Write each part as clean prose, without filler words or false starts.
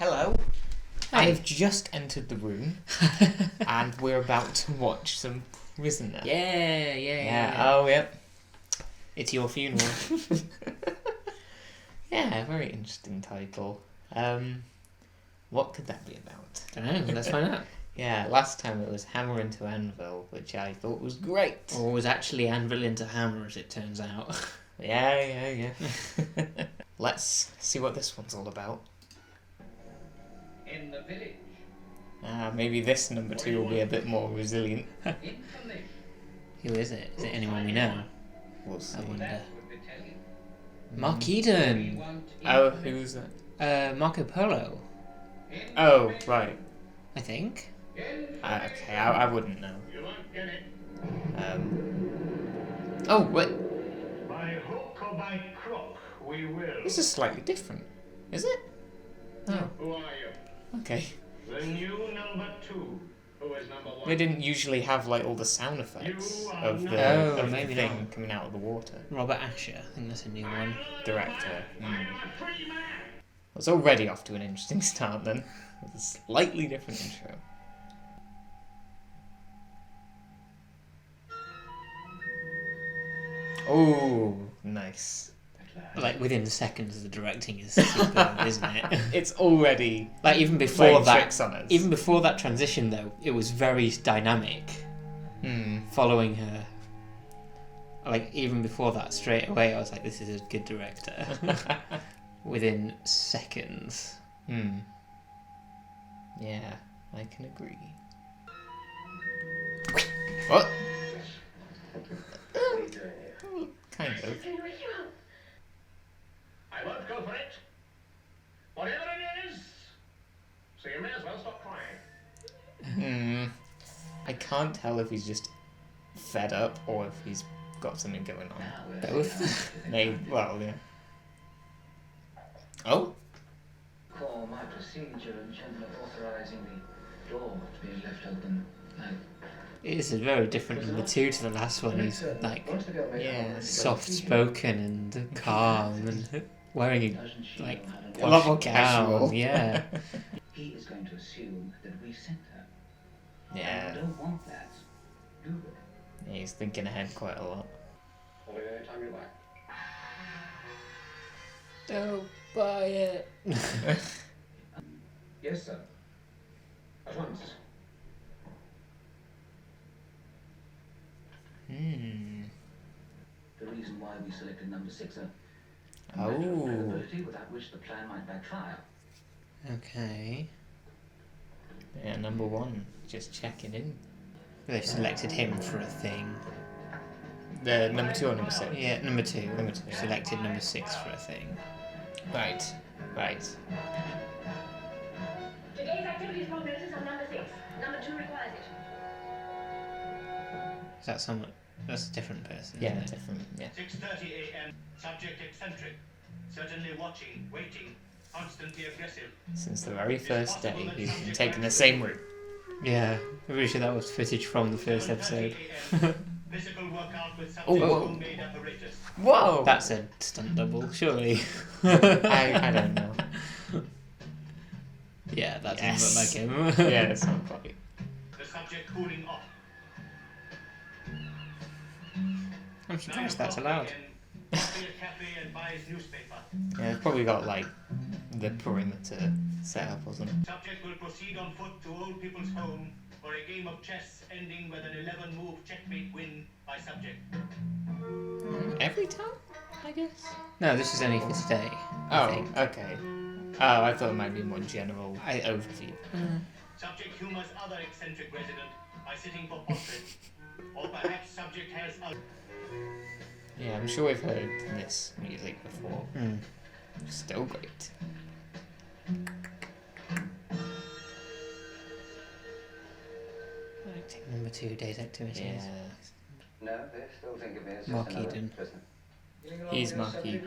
Hello. Hey. I've just entered the room and we're about to watch some Prisoner. Yeah. Oh, yep. It's your funeral. Yeah, very interesting title. What could that be about? Don't know, let's find out. Yeah, last time it was Hammer into Anvil, which I thought was great. Or was actually Anvil into Hammer, as it turns out. Yeah. Let's see what this one's all about. In the village. Maybe this number 2 will be a bit more resilient. Information. Who is it? Is it anyone we know? We'll see. I wonder. That would be telling. Mark We Eden! want Oh, information. who's that? Marco Polo, Oh, right. I think. Okay, I wouldn't know. You won't get it. Oh, wait. By hook or by crook, we will. This is slightly different. Is it? Oh, Who are you? okay. The new number 2. Who is number 1? They didn't usually have like all the sound effects You are of not- the, Oh, of the maybe thing not. coming out of the water. Robert Asher, I think that's a new one. Director. I am a free man. It's already off to an interesting start then, with a slightly different intro. Oh, nice. Like, within seconds, the directing is superb, isn't it? It's already Like, even before playing that, tricks on us. even before that transition, though, it was very dynamic. Following her. Like, even before that, straight away, I was like, this is a good director. Within seconds. Yeah, I can agree. What? What are you doing here? Kind of. I won't go for it. Whatever it is. So you may as well stop crying. I can't tell if he's just fed up or if he's got something going on. Both. Maybe, well, yeah. Oh? Call my procedure and gently authorizing the door to be left open. It is a very different number 2 to the last one. He's like Once the girl made Yeah, her way, soft she spoken and calm and wearing doesn't she like know how to a do lot it? more posh casual. gown, yeah. He is going to assume that we sent her. And Yeah, we don't want that, do we? he's thinking ahead quite a lot. Call me anytime you like. Don't buy it. Yes, sir. At once. The reason why we selected number 6, a Oh. matter of credibility without which the plan might backfire. Okay. Yeah, number 1, just checking in. They've selected him for a thing. The number 2 or number 6? Yeah, number 2. Number 2. Selected number 6 for a thing. Right. Today's activities prognosis on number 6. Number 2 requires it. Is that someone? That's a different person. Yeah, isn't it? different. Yeah. 6:30 a.m. Subject eccentric. Certainly watching, waiting, constantly aggressive. Since the very first day, he's been taking the same route. Yeah, I'm pretty sure that was footage from the first 7:30 episode. a.m. Physical workout with Oh, subject whoa. homemade apparatus. Whoa! That's a stunt double, surely. I don't know. Yeah, that Yes. doesn't look like him. Yeah, it's not quite. The subject cooling off. I'm 9 surprised that's o'clock allowed. a.m. Coffee at cafe and buys newspaper. Yeah, it's probably got like the perimeter set up or something. Subject will proceed on foot to old people's home for a game of chess ending with an 11-move checkmate win by subject. Every time, I guess. No, this is only for today. I Oh, think. okay. Oh, I thought it might be more general overview. Subject humors other eccentric resident by sitting for portrait. Or perhaps subject has a... Yeah, I'm sure we've heard this music before. Still great. Acting number 2, day's activities. Yeah. No, they still think of me as Mark just another Eden. prisoner. He's Marky.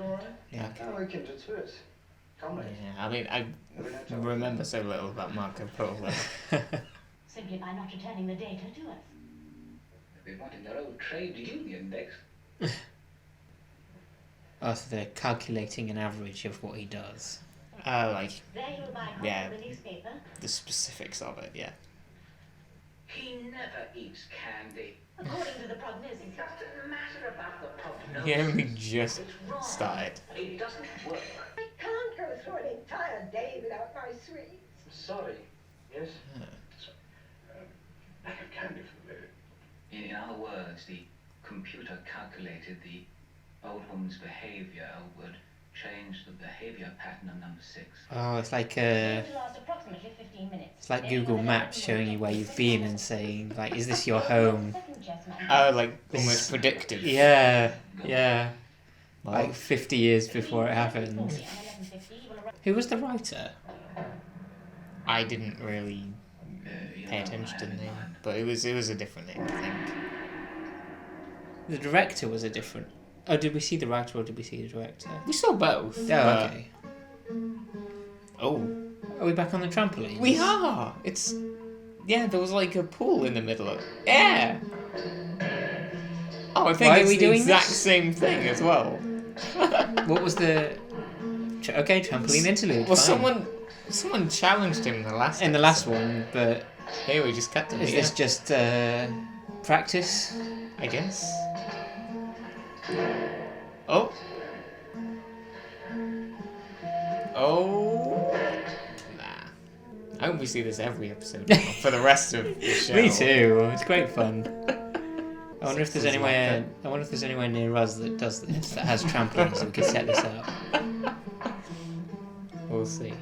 Yeah. Okay. Oh, we can do it. Comrade. Yeah, I mean, I remember so little about Marco Polo. Simply by not returning the data to us. They've been wanting their old trade union next. Oh, so they're calculating an average of what he does. Like, There you'll buy a copy Yeah. of the newspaper. the specifics of it, yeah. He never eats candy. According to the prognosis. It doesn't matter about the prognosis. He only just It's wrong. started. It doesn't work. I can't go through an entire day without my sweets. Sorry. Yes? Lack of candy for the lady. In other words, the computer calculated the old woman's behavior would change the behavior pattern of number 6. Oh, it's like Going to last approximately 15 minutes. it's like Google Maps showing you where you've been and saying like, is this your home? Second chess match. Like, almost predictive. Yeah, yeah. Well, Like 50 years before it happened. 11:40 and 11:50 will arrive. Who was the writer? I didn't really You pay know attention what to I the have in name, mind. but it was a different name, I think. The director was a different. Oh, did we see the writer or did we see the director? We saw both. Oh, but- okay. Oh, Are we back on the trampoline? we are. It's there was like a pool in the middle of. Yeah. Oh, I think Why are it's we the doing exact this? same thing as well. What was the? Okay, trampoline interlude. Well, fine. someone challenged him in the last. in the last episode. one, but Here we just cut to is here, this just practice? I guess. Oh. Oh. Nah. I hope we see this every episode now, for the rest of the show. Me too. It's great fun. I wonder if there's Six is anywhere. like I wonder if there's anywhere near us that does this, that has trampolines, so we could set this up. We'll see.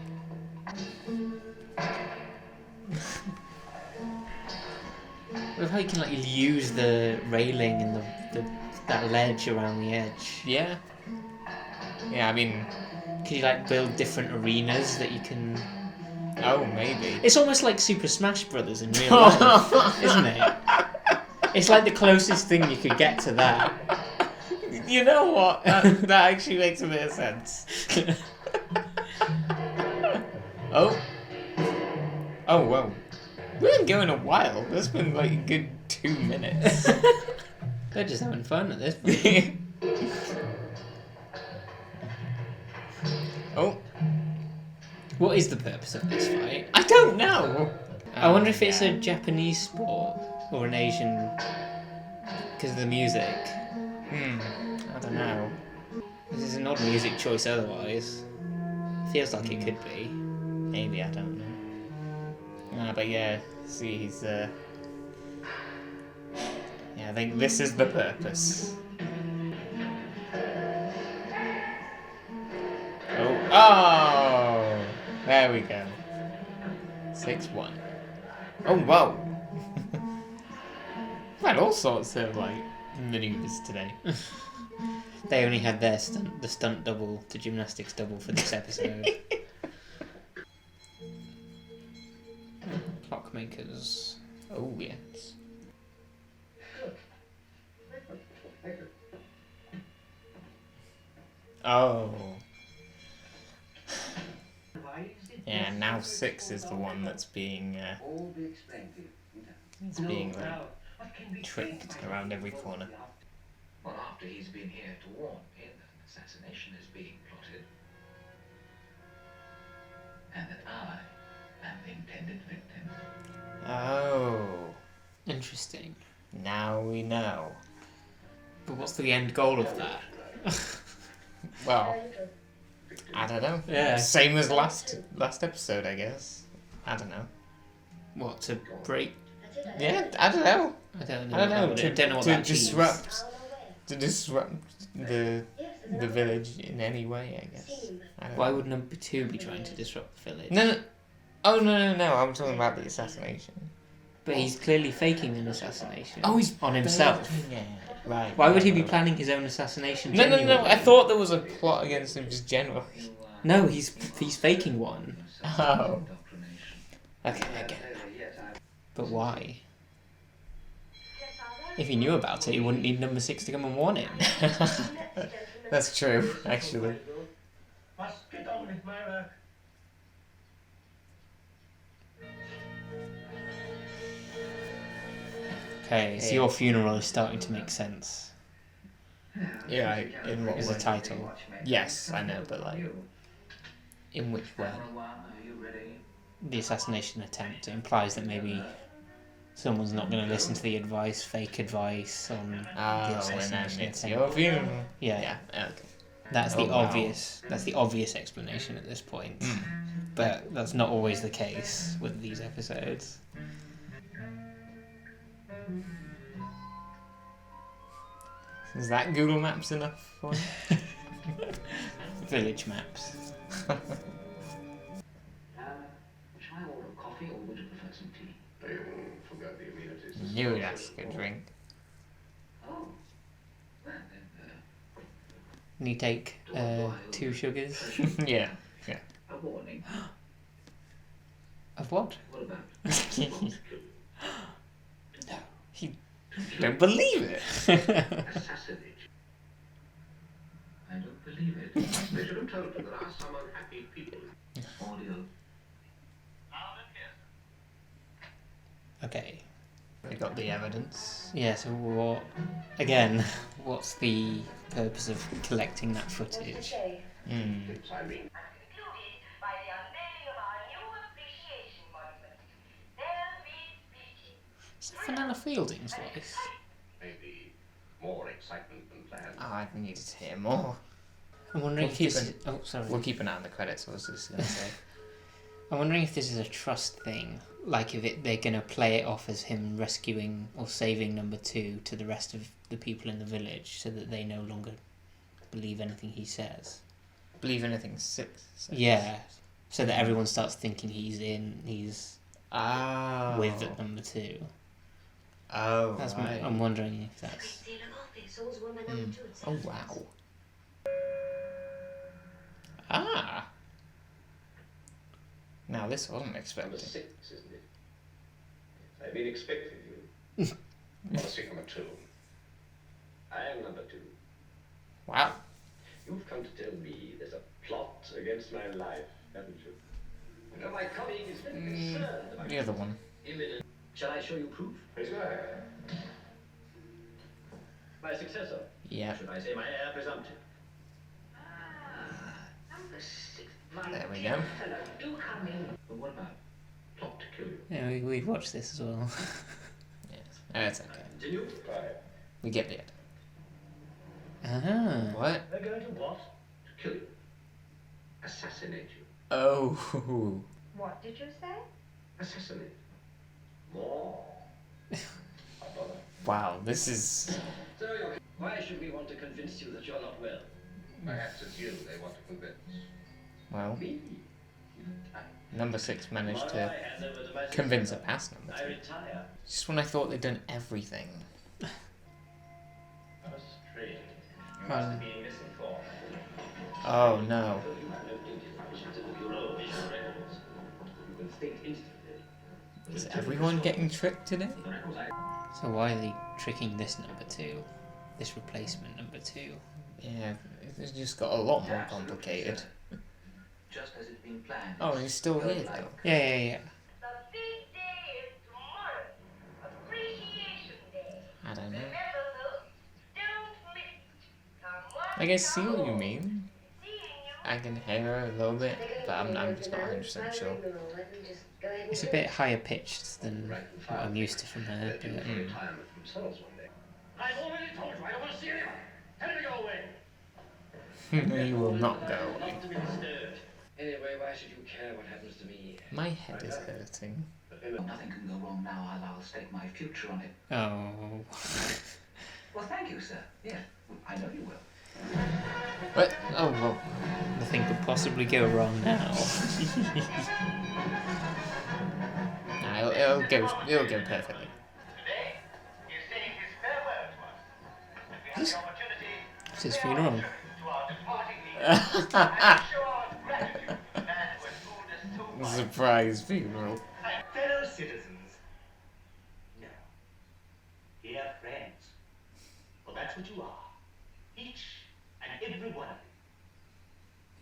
What if how you can like use the railing and the that ledge around the edge? Yeah. Yeah, I mean, Could you like build different arenas that you can? oh, maybe. It's almost like Super Smash Brothers in real life, isn't it? It's like the closest thing you could get to that. You know what? That actually makes a bit of sense. Oh. Oh, whoa. We've been going a while. That's been like a good 2 minutes. They're just having fun at this point. Oh. What is the purpose of this fight? I don't know. I wonder if it's yeah. a Japanese sport or an Asian because of the music. I don't know. This is an odd music choice otherwise. Feels like it could be. Maybe, I don't know. But yeah, see, he's yeah, I think this is the purpose. Oh, there we go. 6-1. Oh, whoa. We've had all sorts of like maneuvers today. They only had their the stunt double, the gymnastics double for this episode. Clockmakers. Oh yes. Oh. Yeah, now 6 is the one that's being All be explained to you. it's being like tricked around every corner. Well, after he's been here to warn me that an assassination is being plotted, and that I am the intended victim. Oh. Interesting. Now we know. But what's the end goal of that? Well, I don't know. Yeah. Same as last episode, I guess. I don't know. What, to break? Yeah, I don't know. I don't know. I don't know. I don't know what To that means. disrupt the village in any way, I guess. I don't Why know. would number 2 be trying to disrupt the village? No. Oh no! I'm talking about the assassination. But he's clearly faking an assassination. Oh, he's on himself. Yeah, right. Why would he be right. planning his own assassination? No. genuinely? I thought there was a plot against him just generally. No, he's faking one. Oh. Okay, I get it. But why? If he knew about it, he wouldn't need number 6 to come and warn him. That's true, actually. Must get on with my work. Okay, so your funeral is starting to make sense. Yeah, in what As a way? title. Yes, I know, but like, In which way? Camera one, are you ready? The assassination attempt implies that maybe someone's not going to listen to the advice, fake advice on the Oh, and assassination then it's attempt. your funeral. Yeah. Okay. That's Oh, the wow. obvious. That's the obvious explanation at this point. Mm. But that's not always the case with these episodes. Is that Google Maps enough for you? Village maps. Shall I order coffee or would you prefer some tea? They all forgot the amenities. Knew that's a good drink. Oh. Well, then, Can you take 2 sugars? Yeah. a warning. Of what? What about? No. Don't believe it. Assassinate. I don't believe it. They should have told you there are some unhappy people. Audio. Okay. We got the evidence. Yeah, so what... Again, what's the purpose of collecting that What's to footage? say? Mm. I mean, Concluded by the unveiling of our new appreciation monument. There'll be speeches. Is that Fenella Fielding's voice? maybe more excitement than planned. Oh, I needed to hear more. I'm wondering We'll if keep this it- is... Oh, sorry. We'll keep an eye on the credits, I was just going to say. I'm wondering if this is a trust thing. Like if they're going to play it off as him rescuing or saving number 2 to the rest of the people in the village so that they no longer believe anything he says. Believe anything six. Yeah. So that everyone starts thinking he's Oh. with number 2. Oh, That's right. I'm wondering if that's... Great deal of office. All's one by number Mm. two, it Oh, sounds. wow. Ah. Now, this wasn't Number expected. 6, isn't it? Yes, I've been expecting you. Policy number 2. I am number 2. Wow. You've come to tell me there's a plot against my life, haven't you? You know, my colleague is very concerned about The other one. imminent. Shall I show you proof? Please go ahead. My successor. Yeah. Should I say my heir presumptive? Number 6. There we go. Fellow, do come in. But what about plot to kill you? Yeah, we've watched this as well. Yes. That's okay. Continue. Right. We get the idea. Ah. What? They're going to what? To kill you. Assassinate you. Oh. What did you say? Assassinate. More. I bother. Wow, this is... So why should we want to convince you that you're not well? Perhaps it's you they want to convince. Well, Me? number 6 managed Tomorrow to I hand over to my convince a successor. past number I 2. retire. Just when I thought they'd done everything. How strange. You Well- must have been misinformed. Oh, no. You have no duty functions in the Bureau of Visual Records. You can state instantly. Is everyone getting tricked today? The records I... So why are they tricking this number 2? This replacement number 2? Yeah, it's just got a lot more complicated. Just as it's been planned. Oh, he's still here though. Yeah. The big day is tomorrow. Appreciation Day. I don't know. Remember, folks, don't miss it. Come I can see what you mean. seeing you. I can hear her a little bit, but I'm just not 100% sure. It's a bit higher pitched than what I'm used to from her. They're due But, for retirement themselves one day. I've already told you I don't want to see anyone. Tell him to go away. You will not go away. Not to be disturbed. Anyway, why should you care what happens to me? My head is hurting. Nothing can go wrong now. I'll stake my future on it. oh. Well, thank you, sir. Yes, I know you will. What? Oh, well. Nothing could possibly go wrong now. Nah, it'll go perfectly. Today, he's saying his farewell to us. And we have the opportunity It's his funeral. to our departing leader and show our gratitude to the man who has ruled us so much. Surprise funeral. Fellow citizens, no, dear friends, well, that's what you are, each and every one of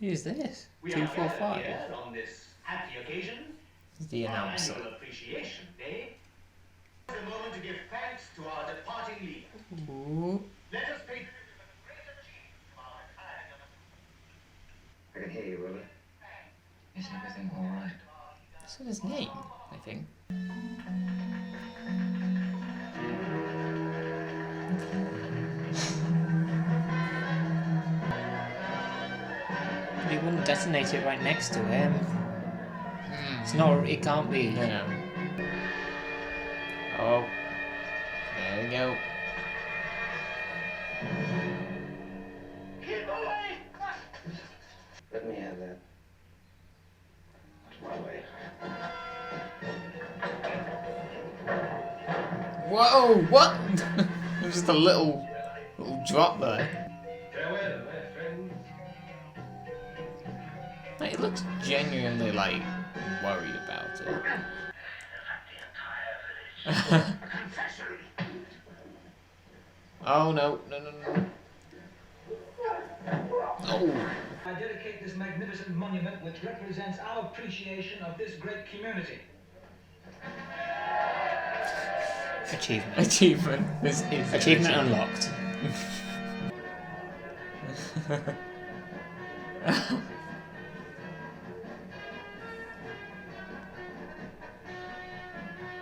you. Who's this? We are 245. gathered here on this happy occasion, The our announcer. annual appreciation day. It's a moment to give thanks to our departing leader. Ooh. Let us pay tribute to the great achievement of our retired number I can hear you, Robert. Is everything all right? That's his name, I think. He wouldn't detonate it right next to him. It's not. It can't be. No. Oh. There we go. Keep away! Let me have that. That's my way. Whoa! What? There's just a little drop there. Farewell, my friends. Like, it looks genuinely like worried about it. Confession. Oh no! Oh! I dedicate this magnificent monument which represents our appreciation of this great community. Achievement. Achievement. This is Achievement unlocked.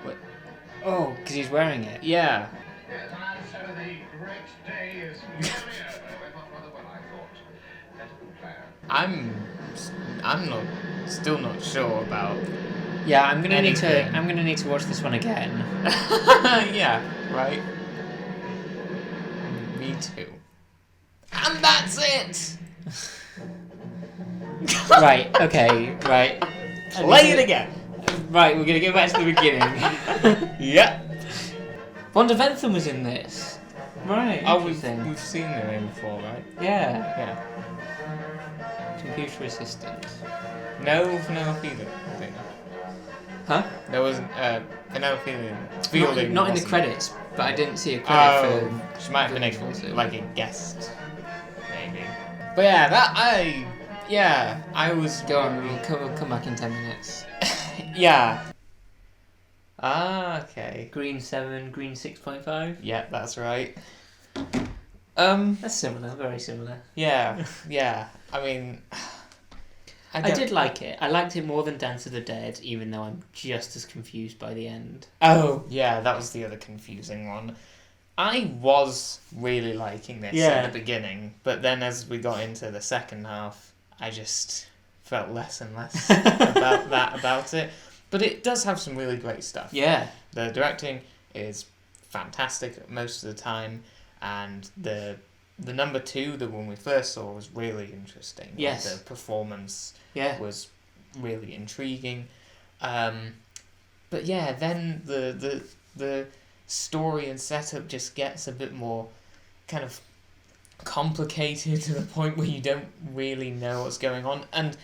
What? Oh, because he's wearing it. Yeah. Yes, and so the great day is nearly over. Went off rather well, I thought. That's a good plan. I'm not still not sure about. Yeah, I'm gonna Anything. need to watch this one again. Yeah. Right. Me too. And that's it. Right. Okay. Right. Play it again. Right. We're gonna go back to the beginning. Yep. Vonda Ventham was in this. Right. Oh, Interesting. we've seen the name before, right? Yeah. Yeah. Computer assistant. No Penelope thing. Huh? There wasn't Penelope Fielding. Not in the wasn't. credits, but I didn't see a credit Oh, for. she might have been visuals. like a guest, maybe. But yeah, I was. Go on. We'll come back in 10 minutes. Yeah. Ah, okay. Green 7, green 6.5. Yeah, that's right. That's similar. Very similar. Yeah. I mean, I don't- did like it. I liked it more than Dance of the Dead, even though I'm just as confused by the end. Oh, yeah, that was the other confusing one. I was really liking this Yeah. at the beginning, but then as we got into the second half, I just felt less and less about it. But it does have some really great stuff. Yeah. The directing is fantastic most of the time, and the number 2, the one we first saw, was really interesting. Like, Yes. the performance Yeah. was really intriguing. But yeah, then the story and setup just gets a bit more kind of complicated to the point where you don't really know what's going on. And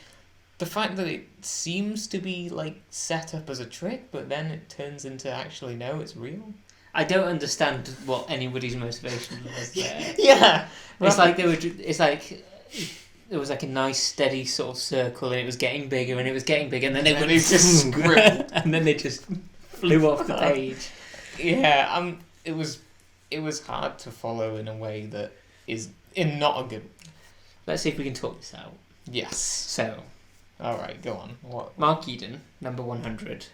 the fact that it seems to be like set up as a trick, but then it turns into actually no, it's real. I don't understand what anybody's motivation was there. Yeah, It's like they were. It's like it was like a nice steady sort of circle, and it was getting bigger, and it was getting bigger, and then they And went they just scribbled. and then they just flew off the page. Yeah, it was hard to follow in a way that is in not a good. Let's see if we can talk this out. Yes. So, All right, go on. What? Mark Eden, number 100,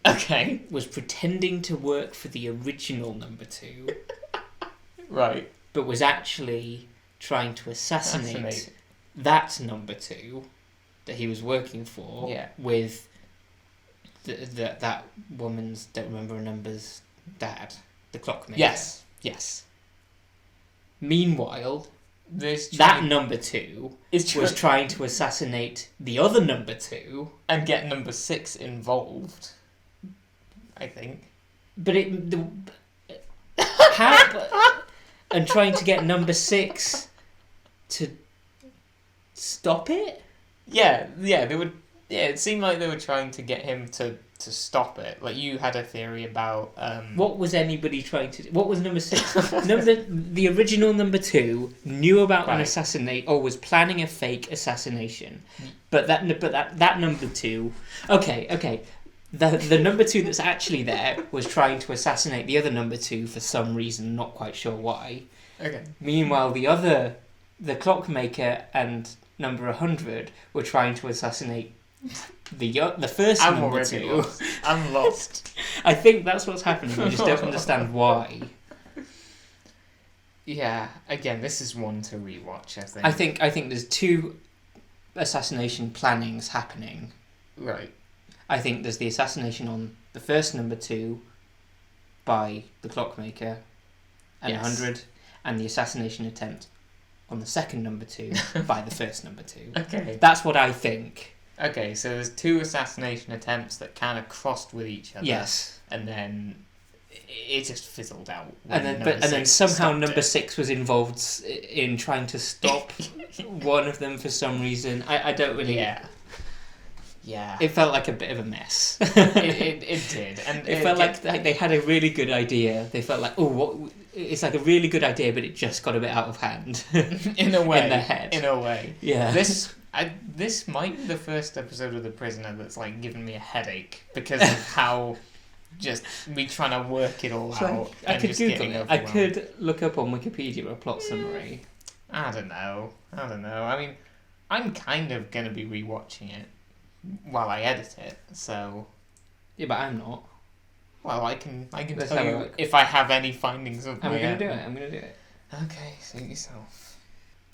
Okay. was pretending to work for the original number 2, Right. but was actually trying to assassinate that number 2 that he was working for. Yeah. With that woman's, don't remember her number's dad, the clockmaker. Yes. Meanwhile, This that number 2 is was trying to assassinate the other number 2, and get number 6 involved. I think. but how? And trying to get number 6 to stop it. Yeah. They would. Yeah, it seemed like they were trying to get him to stop it. Like you had a theory about. What was anybody trying to do? What was number 6? The original number 2 knew about an Right. assassinate or was planning a fake assassination, but that number 2. Okay. The number 2 that's actually there was trying to assassinate the other number 2 for some reason, not quite sure why. Okay. Meanwhile, the clockmaker and number 100 were trying to assassinate the first I'm number already 2. lost. I'm lost. I think that's what's happening. We just don't understand why. Yeah, again, this is one to rewatch, I think. I think there's 2 assassination plannings happening. Right. I think there's the assassination on the first number 2 by the clockmaker and Yes. 100, and the assassination attempt on the second number 2 by the first number 2. Okay. That's what I think. Okay, so there's 2 assassination attempts that kind of crossed with each other. Yes. And then it just fizzled out. And then somehow number 6 was involved in trying to stop one of them for some reason. I don't really... Yeah. It felt like a bit of a mess. it did. And it felt like they had a really good idea. They felt like, it's like a really good idea, but it just got a bit out of hand. In a way. In their head. In a way. Yeah. This might be the first episode of The Prisoner that's like giving me a headache because of how just me trying to work it all out. I and could just Google getting it. I overwhelmed. could look up on Wikipedia a plot summary. I don't know. I mean, I'm kind of going to be rewatching it while I edit it, so... Yeah, but I'm not. Well, I can Let's tell have a you look. if I have any findings of I'm my going own. to do it. I'm going to do it. Okay, suit yourself.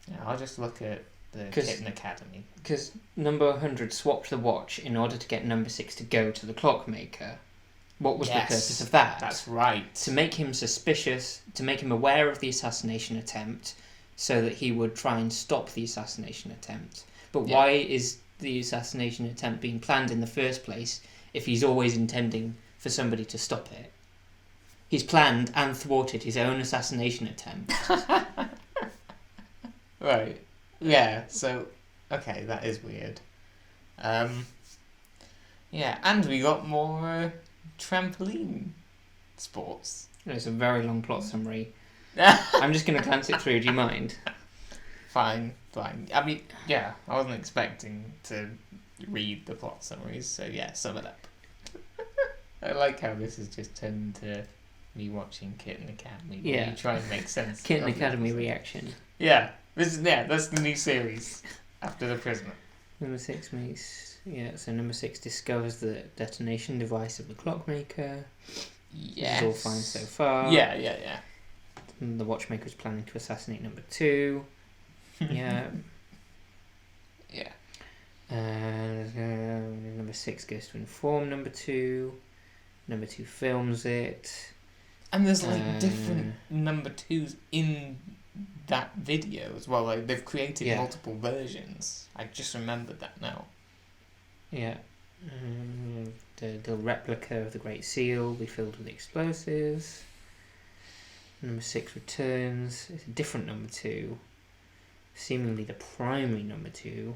Yeah, I'll just look at the 'Cause- Kitten Academy. Because number 100 swapped the watch in order to get number 6 to go to the clockmaker. What was the purpose of that? That's right. To make him suspicious, to make him aware of the assassination attempt, so that he would try and stop the assassination attempt. But Yeah. why is the assassination attempt being planned in the first place if he's always intending for somebody to stop it? He's planned and thwarted his own assassination attempt. Right. Yeah, so... Okay, that is weird. Yeah, and we got more trampoline sports. It's a very long plot summary. I'm just going to glance it through, do you mind? Fine. I mean, yeah, I wasn't expecting to read the plot summaries, so yeah, sum it up. I like how this has just turned into me watching Kitten Academy. Where Yeah. you try and make sense. Kitten of it. Academy reaction. Yeah, that's the new series after The Prisoner. Number 6 makes... Yeah, so number 6 discovers the detonation device of the clockmaker. Yes. It's all fine so far. Yeah. And the watchmaker is planning to assassinate number 2. Yeah. Yeah. And number 6 goes to inform number 2. Number 2 films it. And there's like different number 2s in that video as well. Like they've created Yeah. multiple versions. I just remembered that now. Yeah. The replica of the Great Seal will be filled with explosives. Number 6 returns. It's a different number 2. Seemingly the primary number 2.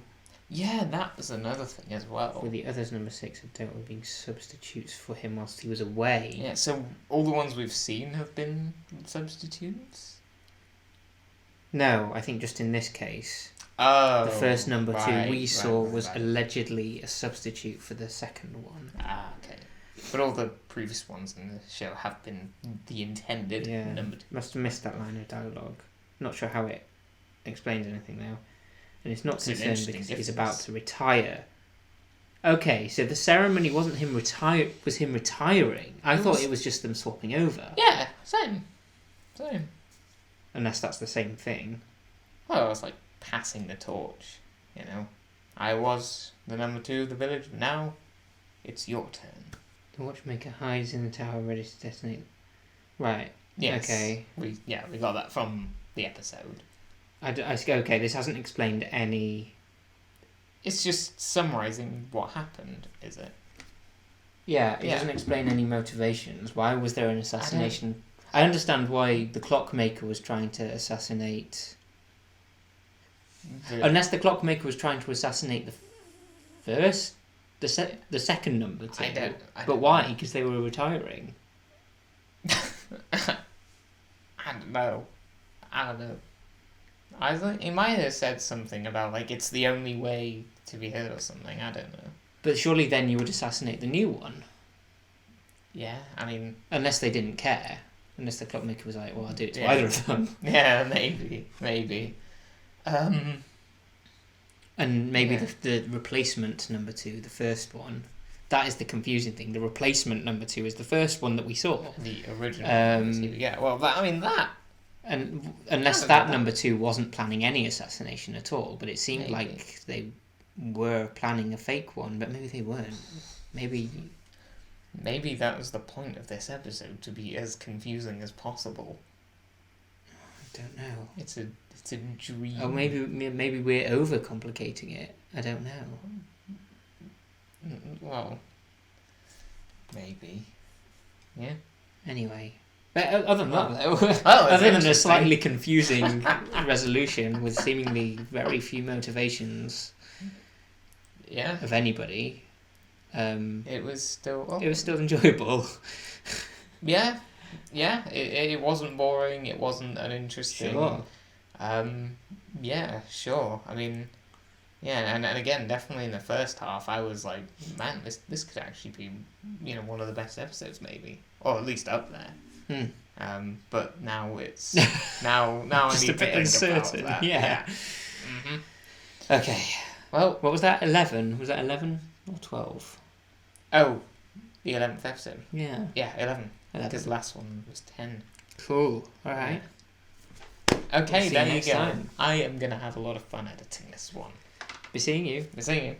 Yeah, that was another thing as well. With the others, number 6 have dealt with being substitutes for him whilst he was away. Yeah, so all the ones we've seen have been substitutes? No, I think just in this case. Oh. The first number 2 we saw right. was allegedly a substitute for the second one. Ah, okay. But all the previous ones in the show have been the intended number 2. Must have missed that line of dialogue. Not sure how it explains anything now. And it's not It's an concerned interesting because he's difference. about to retire. Okay, so the ceremony wasn't him was him retiring. I thought it was just them swapping over. Yeah, same. Unless that's the same thing. Well, it was like passing the torch, you know. I was the number 2 of the village, now it's your turn. The watchmaker hides in the tower ready to detonate. Right. Yes. Okay. We got that from the episode. Okay, this hasn't explained any... It's just summarising what happened, is it? Yeah, it Yeah. doesn't explain any motivations. Why was there an assassination? I understand why the clockmaker was trying to assassinate... Unless the clockmaker was trying to assassinate the second number 2. I don't But why? Because they were retiring. I don't know. I think he might have said something about like it's the only way to be heard or something. I don't know. But surely then you would assassinate the new one. Yeah, I mean, Unless they didn't care. Unless the clockmaker was like, well, I'll do it to Yeah. either of them. yeah, maybe. And maybe Yeah. the replacement number 2, the first one, that is the confusing thing. The replacement number 2 is the first one that we saw. The original. Um, Yeah, well, that. And unless Kind of that like number 2 wasn't planning any assassination at all, but it seemed Maybe. like they were planning a fake one, but maybe they weren't. Maybe That was the point of this episode, to be as confusing as possible. I don't know. It's a dream. Or maybe we're overcomplicating it. I don't know. Well, maybe. Yeah. Anyway. But other than that, though, it's other than a interesting. slightly confusing resolution with seemingly very few motivations Yeah. of anybody, It was still. it was still enjoyable. Yeah. Yeah. It wasn't boring. It wasn't uninteresting. Sure. Yeah. Sure. I mean. Yeah, and again, definitely in the first half, I was like, man, this could actually be, one of the best episodes, maybe, or at least up there. But now it's now I Just need a to bit think uncertain. about that. Yeah. Mm-hmm. Okay. Well, What was that? 11? Was that 11 or 12? oh, the 11th episode. Yeah. Yeah, 11. 11. Because the last one was 10. Cool. All right. Okay, See you there you next go. time. I am gonna have a lot of fun editing this one. Be seeing you. Be seeing you.